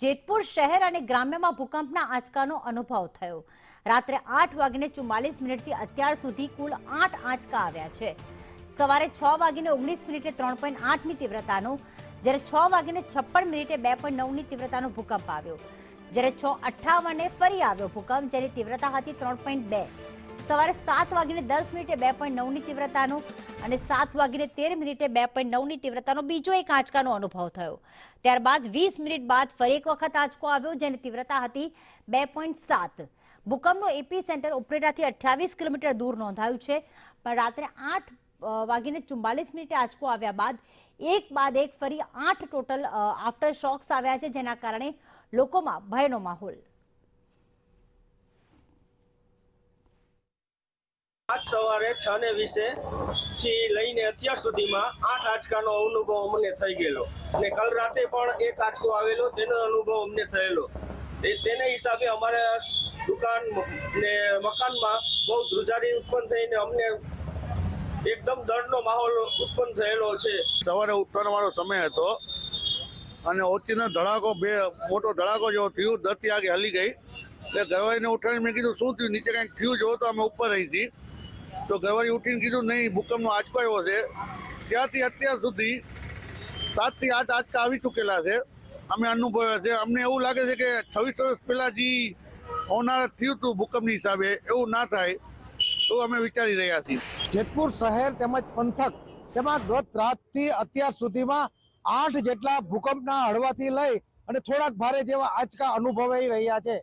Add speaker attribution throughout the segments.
Speaker 1: જેતપુર શહેર અને ગ્રામ્યમાં ભૂકંપના આંચકાનો અનુભવ થયો। રાત્રે 8:44 અત્યાર સુધી કુલ 8 આંચકા આવ્યા છે। સવારે 6:19 3.8ની તીવ્રતાનો, જ્યારે 6:56 2.9ની તીવ્રતાનો ભૂકંપ આવ્યો, જ્યારે 6:58 ફરી આવ્યો ભૂકંપ, જેની તીવ્રતા હતી 3.2। સવારે 7:10 2.9ની તીવ્રતાનો અને 7:13 2.9ની તીવ્રતાનો બીજો એક આંચકાનો અનુભવ થયો। ત્યારબાદ 20 મિનિટ બાદ ફરી એક વખત આંચકો આવ્યો, જેની તીવ્રતા હતી 2.7। ભૂકંપનું એપી સેન્ટર ઉપરેટાથી 28 કિલોમીટર દૂર નોંધાયું છે, પણ રાત્રે 8:44 આંચકો આવ્યા બાદ એક ફરી 8 ટોટલ આફ્ટર શોક્સ આવ્યા છે, જેના કારણે લોકોમાં ભયનો માહોલ।
Speaker 2: આજ સવારે 6:20 થી લઈને અત્યાર સુધીમાં 8 આંચકાનો અનુભવ અમને થઈ ગયેલો અને કાલ રાતે પણ એક આંચકો આવેલો, તેનો અનુભવ અમને થયેલો। તેને હિસાબે અમારા દુકાન ને મકાનમાં બહુ ધ્રુજારી ઉત્પન્ન થઈને અમને એકદમ ડરનો માહોલ ઉત્પન્ન થયેલો છે।
Speaker 3: સવારે ઉઠવાનો મારો સમય હતો અને ઓચીનો ધડાકો, મોટો ધડાકો જેવો થયું, દત્તી આગે હલી ગઈ। એટલે ઘરવાળીને ઉઠાડીને મેં કીધું શું થયું, નીચે કંઈક થયું જોવો તો અમે ઉપર રહી છીએ। તો ઘરવાળી ઉઠીને કીધું નહીં, ભૂકંપનો આંચકો આવ્યો છે। ત્યાંથી અત્યાર સુધી 7 થી 8 આંચકા આવી ચૂકેલા છે, અમે અનુભવ્યા છે। અમને એવું લાગે છે કે 26 વર્ષ પહેલાં જે હોનારત થયું હતું ભૂકંપની હિસાબે, એવું ના થાય એવું અમે વિચારી રહ્યા છીએ।
Speaker 4: જેતપુર શહેર તેમજ પંથક તેમાં ગત રાતથી અત્યાર સુધીમાં 8 જેટલા ભૂકંપના હળવાથી લઈ અને થોડાક ભારે જેવા આંચકા અનુભવાઈ રહ્યા છે।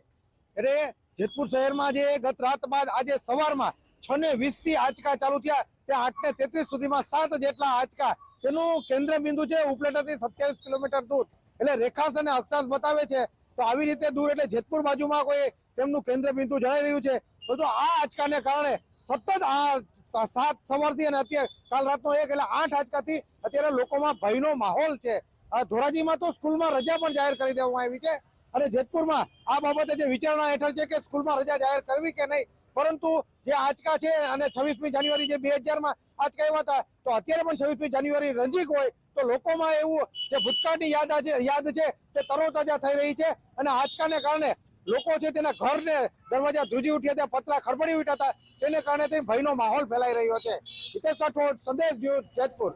Speaker 4: એટલે જેતપુર શહેરમાં જે ગત રાત બાદ આજે સવારમાં 6:20 થી આંચકા ચાલુ થયા, ત્યાં 8:33 સુધીમાં 7 જેટલા આંચકા, તેનું કેન્દ્ર બિંદુ છે ઉપલેટાથી 27 કિલોમીટર દૂર। એટલે રેખાંશ અને અક્ષાંશ બતાવે છે તો આવી રીતે દૂર, એટલે જેતપુર બાજુમાં કોઈ તેમનું કેન્દ્ર બિંદુ જણાઈ રહ્યું છે। તો આ આંચકાને કારણે સતત આ 7 સવારથી અને અત્યારે કાલ રાતનો 1 એટલે 8 આંચકાથી અત્યારે લોકોમાં ભયનો માહોલ છે। ધોરાજીમાં તો સ્કૂલમાં રજા પણ જાહેર કરી દેવામાં આવી છે અને જેતપુરમાં આ બાબતે જે વિચારણા હેઠળ છે કે સ્કૂલમાં રજા જાહેર કરવી કે નહીં, પરંતુ જે આંચકા છે અને 26મી જાન્યુઆરી જે 2000માં આંચકા આવ્યા હતા, તો અત્યારે પણ 26મી જાન્યુઆરી નજીક હોય તો લોકોમાં એવું જે ભૂતકાળની યાદ છે તે તરોતાજા થઈ રહી છે અને આંચકાને કારણે લોકો છે તેના ઘરને દરવાજા ધ્રુજી ઉઠ્યા હતા, પતરા ખડબડી ઉઠ્યા હતા, તેને કારણે ભયનો માહોલ ફેલાઈ રહ્યો છે। હિતેશ રાઠોડ, સંદેશ ન્યૂઝ, જેતપુર।